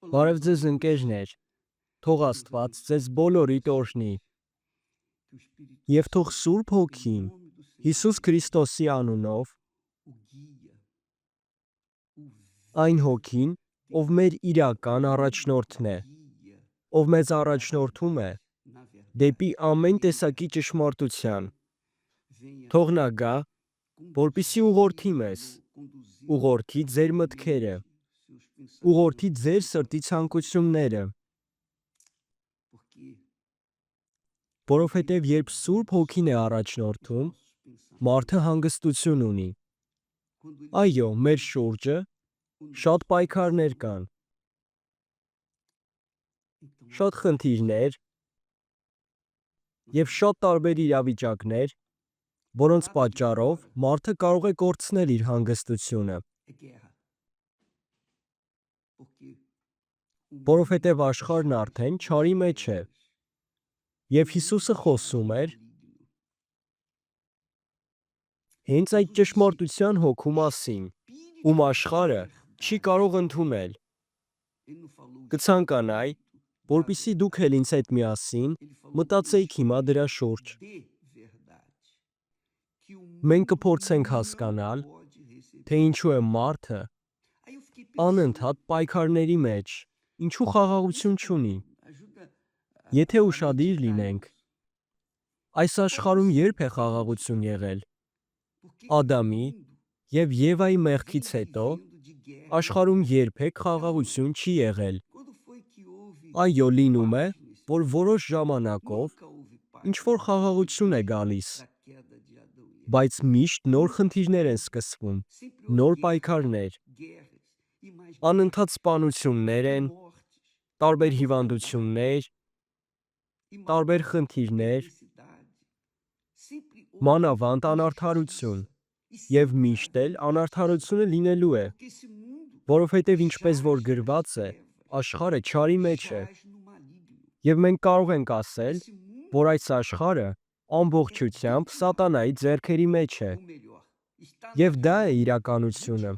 Բարև ձեզ ընկերներ, թող Աստված ձեզ բոլորիդ օրհնի, և թող Սուրբ Հոգին Հիսուս Քրիստոսի անունով, այն Հոգին, ով մեր իրական առաջնորդն է, ով մեզ առաջնորդում է դեպի ամեն տեսակի ճշմարտության, թող նա գա, որպեսզի ուղղորդի մեզ, ուղղորդի ձեր մտքերը, ուղղորդի ձեր սրտի ցանկությունները, որովհետև երբ Սուրբ Հոգին է առաջնորդում, մարդը հանգստություն ունի։ Այո, մեր շուրջը շատ պայքարներ կան, շատ խնդիրներ և շատ տարբեր իրավիճակներ, որոնց պատճառով մարդը կարող է կորցնել իր հանգստությունը, որովհետև աշխարհն արդեն չարի մեջ է, և Հիսուսը խոսում էր հենց այդ ճշմարտության հոգու մասին, ում աշխարհը չի կարող ընդունել։ Կցանկանայի, որպեսզի դուք էլ ինձ հետ միասին մտածեիք հիմա դրա շուրջ։ Մենք կփորձենք հասկանալ, թե ինչու է մարդը անընդհատ պայքարների մեջ, ինչու խաղաղություն չունի։ Եթե ուշադիր լինենք, այս աշխարհում երբ է խաղաղություն եղել։ Ադամի և Եվայի մեղքից հետո աշխարհում երբեք խաղաղություն չի եղել։ Այո, լինում է, որ որոշ ժամանակով ինչ-որ խաղաղություն է գալիս, բայց միշտ նոր խնդիրներ են սկսվում, նոր պայքարներ, անընդհատ սպանություններ են, տարբեր հիվանդություններ, տարբեր խնդիրներ, մանավանդ անարդարություն, և միշտ էլ անարդարությունը լինելու է, որովհետև ինչպես որ գրված է, աշխարհը չարի մեջ է, և մենք կարող ենք ասել, որ այս աշխարհը ամբողջությամբ սատանայի ձեռքերի մեջ է, և դա է իրականությունը։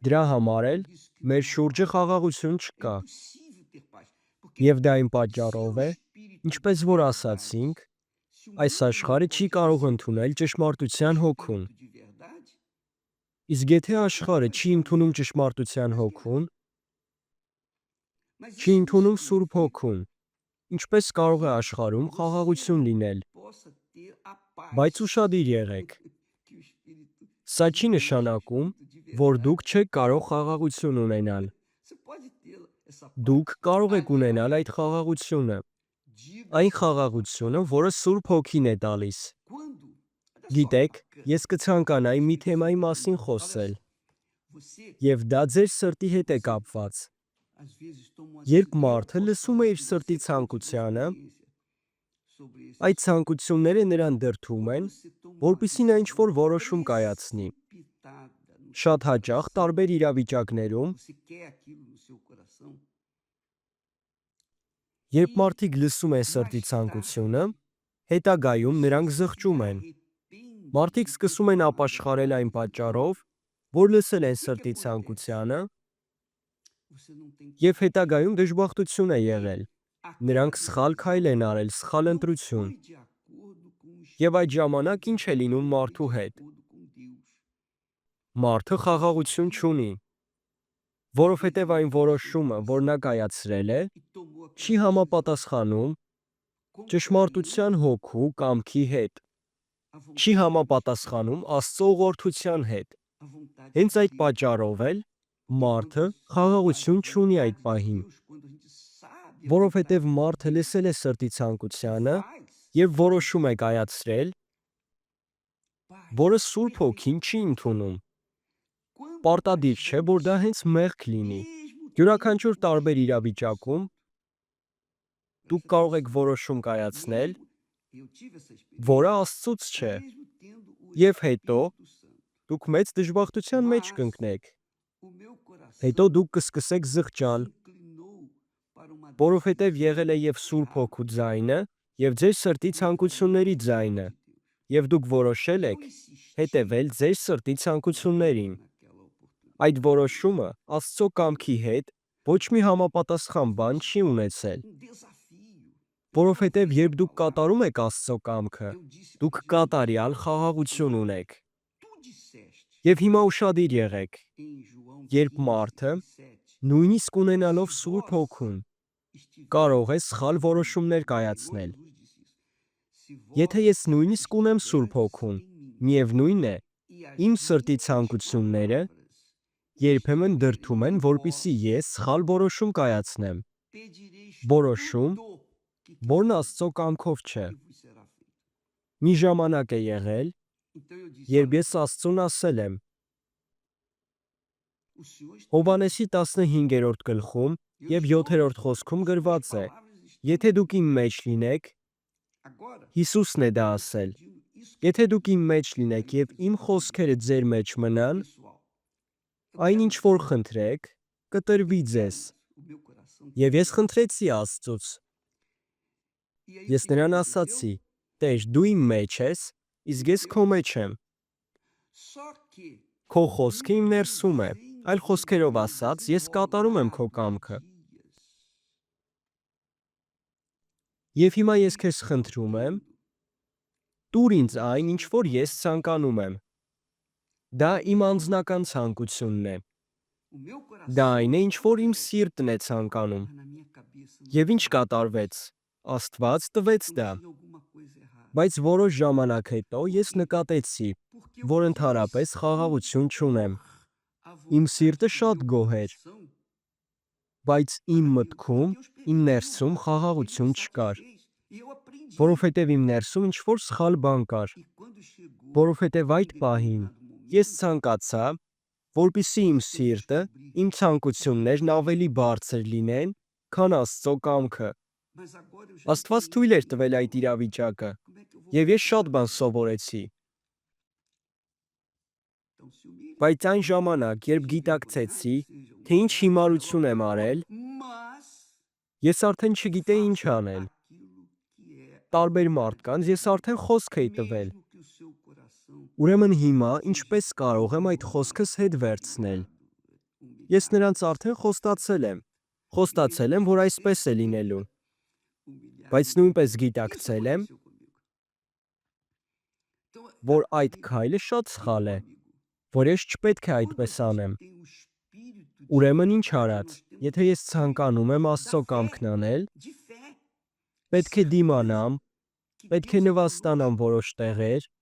Դրա համար էլ մեր շուրջը խաղաղություն չկա, և դա այն պատճառով է, ինչպես որ ասացինք, այս աշխարհը չի կարող ընդունել ճշմարտության հոգուն։ Իսկ եթե աշխարհը չի ընդունում ճշմարտության հոգուն, չի ընդունում Սուրբ Հոգուն, ինչպես կարող է աշխարհում խաղաղություն լինել։ Բայց ուշադիր եղեք, սա չի նշանակում, որ դուք չեք կարող խաղաղություն ունենալ։ Դուք կարող եք ունենալ այդ խաղաղությունը, այն խաղաղությունը, որը Սուրբ Հոգին է տալիս։ Գիտեք, ես կցանկանայի մի թեմայի մասին խոսել, և դա ձեր սրտի հետ է կապված։ Երբ մարդը լսում է իր սրտի ցանկությանը, այդ ցանկությունները նրան դրդում են, որպեսզի նա ինչ-որ որոշում կայացնի։ Շատ հաճախ տարբեր իրավիճակներում, երբ մարդիկ լսում են սրտի ցանկությունը, հետագայում նրանք զղջում են։ Մարդիկ սկսում են ապաշխարել այն պատճառով, որ լսել են սրտի ցանկությանը, և հետագայում դժբախտություն է եղել։ Նրանք սխալ քայլ են արել, սխալ ընտրություն։ Եվ այդ ժամանակ ինչ է լինում մարդու հետ։ Մարդը խաղաղություն չունի, որովհետև այն որոշումը, որ նա կայացրել է, չի համապատասխանում ճշմարտության հոգու կամքի հետ, չի համապատասխանում Աստծո ուղղորդության հետ։ Հենց այդ պատճառով էլ մարդը խաղաղություն չունի այդ պահին, որովհետև մարդը լսել է սրտի ցանկությանը և որոշում է կայացրել, որը Սուրբ Հոգին չի ընդունում։ Պարտադիր չէ, որ դա հենց մեղք լինի։ Յուրաքանչյուր տարբեր իրավիճակում դուք կարող եք որոշում կայացնել, որը Աստծուց չէ, և հետո դուք մեծ դժբախտության մեջ կընկնեք։ Հետո դուք կսկսեք զղջալ, որովհետև եղել է և Սուրբ Հոգու ձայնը, և ձեր սրտի ցանկությունների ձայնը, և դուք որոշել եք հետևել ձեր սրտի ցանկություններին։ Այդ որոշումը Աստծո կամքի հետ ոչ մի համապատասխան բան չի ունեցել, որովհետև երբ դուք կատարում եք Աստծո կամքը, դուք կատարյալ խաղաղություն ունեք։ Եվ հիմա ուշադիր եղեք, երբ մարդը, նույնիսկ ունենալով Սուրբ Հոգուն, կարող է սխալ որոշումներ կայացնել։ Եթե ես նույնիսկ ունեմ Սուրբ Հոգուն, միևնույն է, իմ սրտի ցանկությունները երբեմն դրդում են, որպեսզի ես սխալ որոշում կայացնեմ։ Որոշում, որն Աստծո կամքով չէ։ Մի ժամանակ է եղել, երբ ես Աստծուն ասել եմ. Հովհաննեսի 15-րդ գլխում և 7-րդ խոսքում գրված է. Եթե դուք իմ մեջ լինեք, Հիսուսն է դա ասել, եթե դուք իմ մեջ լինեք և իմ խոսքերը ձեր մեջ մնան, այն ինչ որ խնդրեք, կտրվի ձեզ։ Եվ ես խնդրեցի Աստծուց։ Ես նրան ասացի. Տեր, դու իմ մեջ ես, իսկ ես քո մեջ եմ։ Քո խոսքը իմ ներսում է, այլ խոսքերով ասած, ես կատարում եմ քո կամքը։ Եվ հիմա ես քեզ խնդրում եմ, տուր ինձ այն, ինչ որ ես ցանկանում եմ։ Դա իմ անձնական ցանկությունն է։ Դա այն է, ինչ որ իմ սիրտն է ցանկանում։ Եվ ինչ կատարվեց։ Աստված տվեց դա։ Բայց որոշ ժամանակ հետո ես նկատեցի, որ ընդհանրապես խաղաղություն չունեմ։ Իմ սիրտը շատ գոհ էր։ Բայց իմ մտքում, իմ ներսում խաղաղություն չկար։ Որովհետև իմ ներսում ինչ-որ սխալ բան կար։ Որովհետև այդ պահին ես ցանկացա, որպեսզի իմ սիրտը, իմ ցանկություններն ավելի բարձր լինեն, քան Աստծո կամքը։ Աստված թույլ էր տվել այդ իրավիճակը, և ես շատ բան սովորեցի։ Բայց այն ժամանակ, երբ գիտակցեցի, թե ինչ հիմարություն եմ արել, ես արդեն չգիտեի ինչ անել։ Տարբեր մարդկանց ես արդեն խոսք էի տվել։ Ուրեմն հիմա ինչպես կարող եմ այդ խոսքս հետ վերցնել։ Ես նրանց արդեն խոստացել եմ, որ այսպես է լինելու։ Բայց նույնպես գիտակցել եմ, որ այդ քայլը շատ սխալ է, որ ես չպետք է այդպես անեմ։ Ուրեմն ինչ արած, եթե ես ցանկանում եմ Աստծո կամքն անել, պետք է դիմանամ, պետք է նվաստանամ որոշ տեղեր,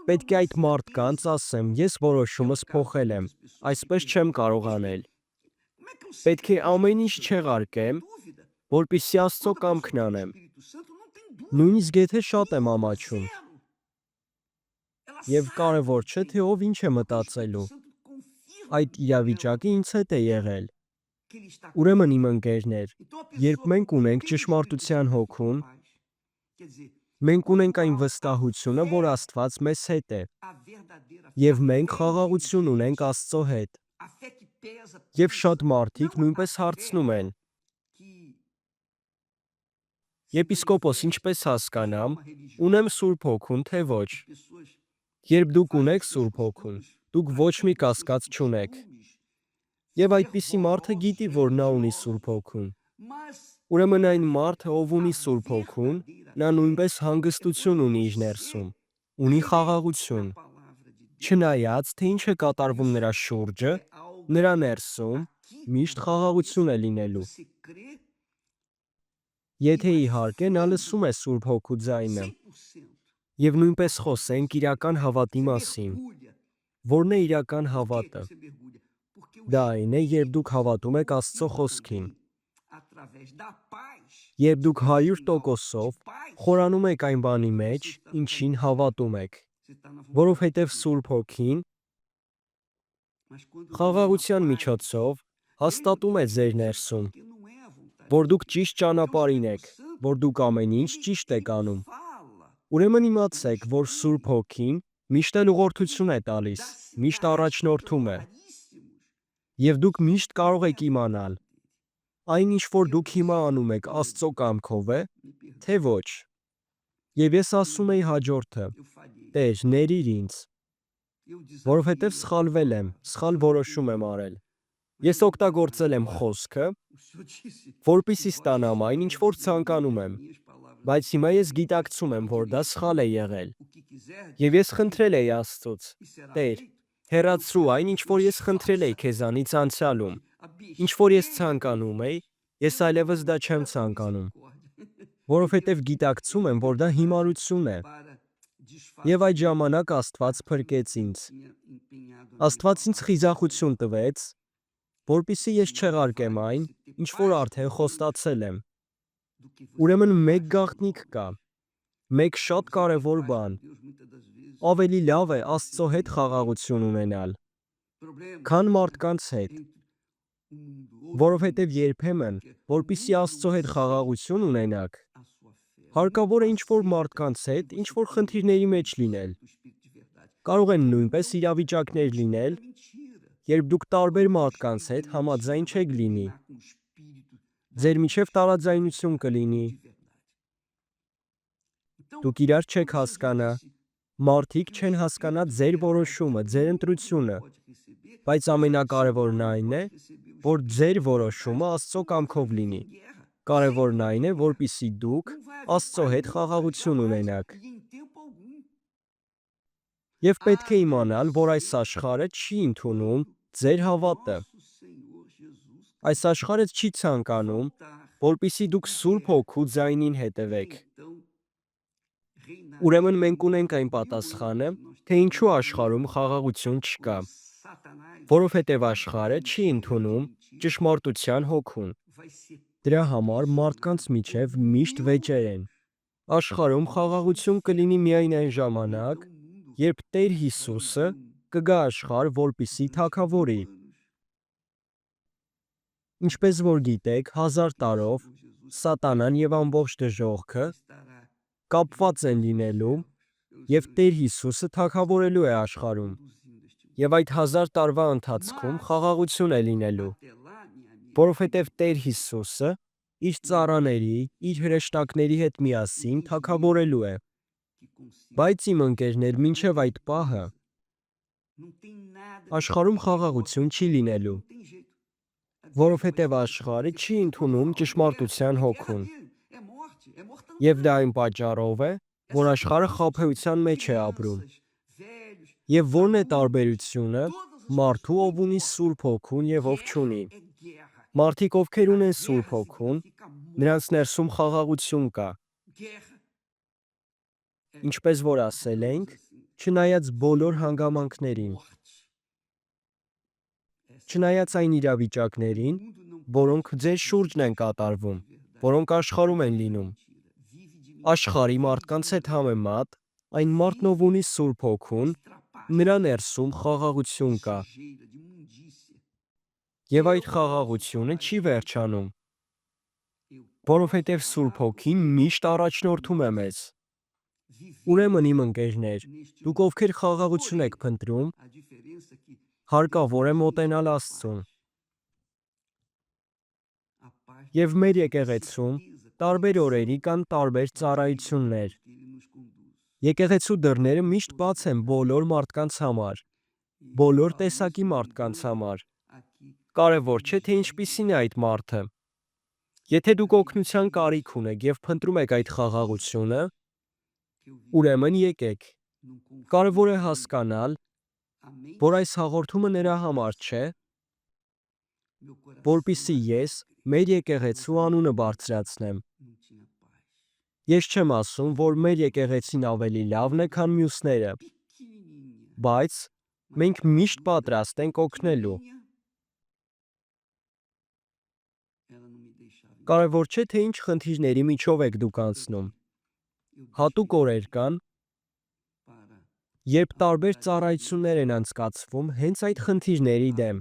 պետք է այդ մարդկանց ասեմ, ես որոշումս փոխել եմ, այսպես չեմ կարող անել։ Պետք է ամեն ինչ չեղարկեմ, որպեսզի Աստծո կամքն անեմ, նույնիսկ եթե շատ եմ ամաչում։ Եվ կարևոր չէ, թե ով ինչ է մտածելու։ Այդ իրավիճակը ինձ հետ է եղել։ Ուրեմն իմ ընկերներ, երբ մենք ունենք ճշմարտության հոգուն, մենք ունենք այն վստահությունը, որ Աստված մեզ հետ է, և մենք խաղաղություն ունենք Աստծո հետ։ Եվ շատ մարդիկ նույնպես հարցնում են. Եպիսկոպոս, ինչպես հասկանամ, ունեմ Սուրբ Հոգուն, թե ոչ։ Երբ դուք ունեք Սուրբ Հոգուն, դուք ոչ մի կասկած չունեք։ Եվ այդպիսի մարդը գիտի, որ նա ունի Սուրբ Հոգուն։ Ուրեմն այն մարդը, ով ունի Սուրբ Հոգուն, նա նույնպես հանգստություն ունի իր ներսում, ունի խաղաղություն։ Չնայած, թե ինչ է կատարվում նրա շուրջը, նրա ներսում միշտ խաղաղություն է լինելու։ Եթե իհարկե նա լսում է Սուրբ Հոգու ձայնը։ Եվ նույնպես խոսենք իրական հավատի մասին։ Որն է իրական հավատը։ Դա այն է, երբ դուք հավատում եք Աստծո խոսքին։ Երբ դուք 100%-ով խորանում եք այն բանի մեջ, ինչին հավատում եք։ Որովհետև Սուրբ Հոգին խաղաղության միջոցով հաստատում է ձեր ներսում, որ դուք ճիշտ ճանապարհին եք, որ դուք ամեն ինչ ճիշտ եք անում։ Ուրեմն իմացեք, որ Սուրբ Հոգին միշտ էլ ուղղորդություն է տալիս, միշտ առաջնորդում է։ Եվ դուք միշտ կարող եք իմանալ, այն ինչ որ դուք հիմա անում եք Աստծո կամքով է, թե ոչ։ Եվ ես ասում էի հաջորդը. Տեր, ներիր ինձ։ որովհետև սխալվել եմ, սխալ որոշում եմ արել։ Ես օգտագործել եմ խոսքը, որպեսզի ստանամ այն, ինչ որ ցանկանում եմ, բայց հիմա ես գիտակցում եմ, որ դա սխալ է եղել։ Եվ ես խնդրել էի Աստծուց. Տեր, հեռացրու այն, ինչ որ ես խնդրել էի քեզանից անցյալում, ինչ որ ես ցանկանում էի, ես այլևս դա չեմ ցանկանում, որովհետև գիտակցում եմ, որ դա հիմարություն է։ Եվ այդ ժամանակ Աստված փրկեց ինձ։ Աստված ինձ խիզախություն տվեց, որպեսզի ես չեղարկեմ այն, ինչ որ արդեն խոստացել եմ։ Ուրեմն մեկ գաղտնիք կա, մեկ շատ կարևոր բան։ Ավելի լավ է Աստծո հետ խաղաղություն ունենալ, քան մարդկանց հետ, որովհետև երբեմն, որպեսզի Աստծո հետ խաղաղություն ունենաք, հարկավոր է ինչ-որ մարդկանց հետ, ինչ-որ խնդիրների մեջ լինել։ Կարող են նույնպես իրավիճակներ լինել, երբ դուք տարբեր մարդկանց հետ համաձայն չեք լինի։ Ձեր միջև տարաձայնություն կլինի։ Դուք իրար չեք հասկանա։ Մարդիկ չեն հասկանա ձեր որոշումը, ձեր ընտրությունը, բայց ամենակարևորն այն է, որ ձեր որոշումը Աստծո կամքով լինի։ Կարևորն այն է, որպեսզի դուք Աստծո հետ խաղաղություն ունենաք։ Եվ պետք է իմանալ, որ այս աշխարհը չի ընդունում ձեր հավատը։ Այս աշխարհը չի ցանկանում, որպեսզի դուք Սուրբ Հոգու ձայնին հետևեք։ Ուրեմն մենք ունենք այն պատասխանը, թե ինչու աշխարհում խաղաղություն չկա, որովհետև աշխարհը չի ընդունում ճշմարտության հոգուն։ Դրա համար մարդկանց միջև միշտ վեճեր են։ Աշխարհում խաղաղություն կլինի միայն այն ժամանակ, երբ Տեր Հիսուսը կգա աշխարհ, որպեսզի թագավորի։ Ինչպես որ գիտեք, 1000 տարով Սատանան եւ ամբողջ դժոխքը կապված են լինելու, եւ Տեր Հիսուսը թագավորելու է աշխարհում։ Եվ այդ 1000 տարվա ընթացքում խաղաղություն է լինելու, որովհետև Տեր Հիսուսը իր ծառաների, իր հրեշտակների հետ միասին թագավորելու է։ Բայց իմ ընկերներ, մինչև այդ պահը աշխարհում խաղաղություն չի լինելու, որովհետև աշխարհը չի ընդունում ճշմարտության հոգուն։ Եվ դա այն պատճառով է, որ աշխարհը խաբեության մեջ է ապրում։ Եվ ո՞րն է տարբերությունը մարդու, ով ունի Սուրբ Հոգուն եւ ով չունի։ Մարդիկ, ովքեր ունեն Սուրբ Հոգուն, նրանց ներսում խաղաղություն կա։ Ինչպես որ ասել ենք, չնայած բոլոր հանգամանքներին, չնայած այն իրավիճակներին, որոնք ձեր շուրջն են կատարվում, որոնք աշխարհում են լինում, աշխարհի մարդկանց հետ համեմատ, այն մարդն, ով ունի Սուրբ Հոգուն, նրա ներսում խաղաղություն կա։ Եվ այդ խաղաղությունը չի վերջանում, որովհետև Սուրբ Հոգին միշտ առաջնորդում է մեզ։ Ուրեմն իմ ընկերներ, դուք ովքեր խաղաղություն եք փնտրում, հարկավոր է մոտենալ Աստծուն։ Եվ մեր եկեղեցում տարբեր օրերի կան տարբեր ծառայություններ։ Եկեղեցու դռները միշտ բաց են բոլոր մարդկանց համար, բոլոր տեսակի մարդկանց համար։ Կարևոր չէ, թե ինչպիսին է այդ մարդը։ Եթե դուք օգնության կարիք ունեք եւ փնտրում եք այդ խաղաղությունը, ուրեմն եկեք։ Կարևոր է հասկանալ, որ այս հաղորդումը նրա համար չէ, որպեսզի ես մեր եկեղեցու անունը բարձրացնեմ։ Ես չեմ ասում, որ մեր եկեղեցին ավելի լավն է, քան մյուսները, բայց մենք միշտ պատրաստ ենք օգնելու։ Կարևոր չէ, թե ինչ խնդիրների միջով եք դուք անցնում։ Հատուկ օրեր կան, երբ տարբեր ծառայություններ են անցկացվում հենց այդ խնդիրների դեմ։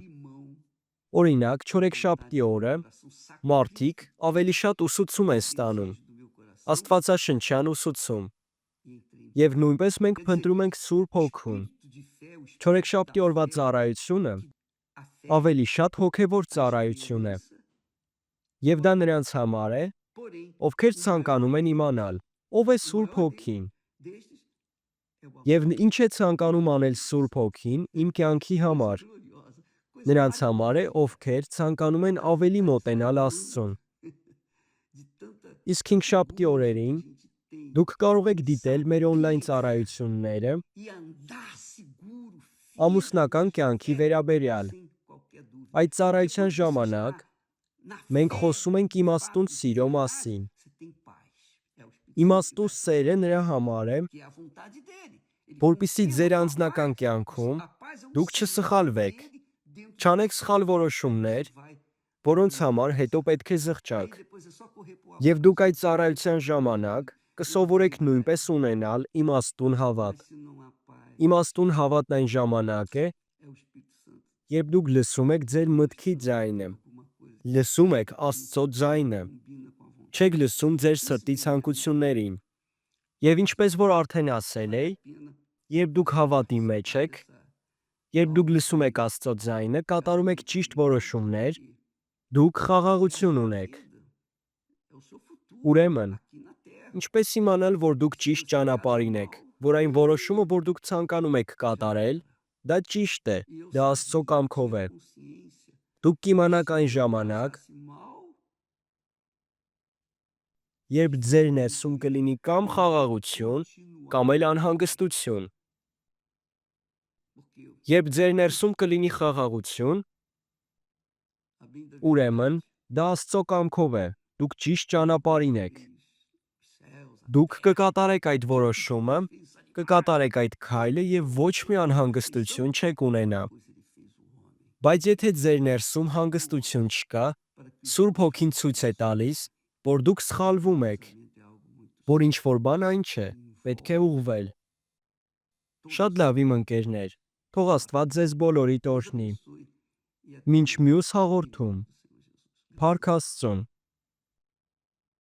Օրինակ, չորեքշաբթի օրը մարդիկ ավելի շատ ուսուցում են ստանում, աստվածաշնչյան ուսուցում, եւ նույնպես մենք փնտրում ենք Սուրբ Հոգուն։ Չորեքշաբթի օրվա ծառայությունը ավելի շատ հոգևոր ծառայություն է, եւ դա նրանց համար է, ովքեր ցանկանում են իմանալ, ով է Սուրբ Հոգին։ Եվ ինչ է ցանկանում անել Սուրբ Հոգին իմ կյանքի համար։ Նրանց համար է, ովքեր ցանկանում են ավելի մոտենալ Աստծուն։ Իսկ հինգշաբթի օրերին դուք կարող եք դիտել մեր on-line ծառայությունները ամուսնական կյանքի վերաբերյալ։ Այդ ծառայության ժամանակ մենք խոսում ենք իմաստուն սիրո մասին։ Իմաստուն սերը նրա համար է, որպեսզի ձեր անձնական կյանքում դուք չսխալվեք, չանեք սխալ որոշումներ, որոնց համար հետո պետք է զղջաք։ Եվ դուք այդ ծառայության ժամանակ կսովորեք նույնպես ունենալ իմաստուն հավատ։ Իմաստուն հավատն այն ժամանակ է, երբ դուք լսում եք ձեր մտքի ձայնը, լսում եք Աստծո ձայնը, չեք լսում ձեր սրտի ցանկություններին։ Եվ ինչպես որ արդեն ասել էի, երբ դուք հավատի մեջ եք, երբ դուք լսում եք Աստծո ձայնը, կատարում եք ճիշտ որոշումներ, դուք խաղաղություն ունեք։ Ուրեմն, ինչպես իմանալ, որ դուք ճիշտ ճանապարհին եք, որ այն որոշումը, որ դուք ցանկանում եք կատարել, դա ճիշտ է, դա Աստծո կամքով է։ Դուք կիմանաք այն ժամանակ, երբ ձեր ներսում կլինի կամ խաղաղություն, կամ էլ անհանգստություն։ Երբ ձեր ներսում կլինի խաղաղություն, ուրեմն դա Աստծո կամքով է, դուք ճիշտ ճանապարհին եք։ Դուք կկատարեք այդ որոշումը, կկատարեք այդ քայլը և ոչ մի անհանգստություն չեք ունենա։ Բայց եթե ձեր ներսում հանգստություն չկա, Սուրբ Հոգին ցույց է տալիս, որ դուք սխալվում եք, որ ինչ-որ բան այն չէ, պետք է ուղղվել։ Շատ լավ իմ ընկերներ, թող Աստված ձեզ բոլորիդ օրհնի։ Մինչ մյուս հաղորդում, Փառք Աստծուն։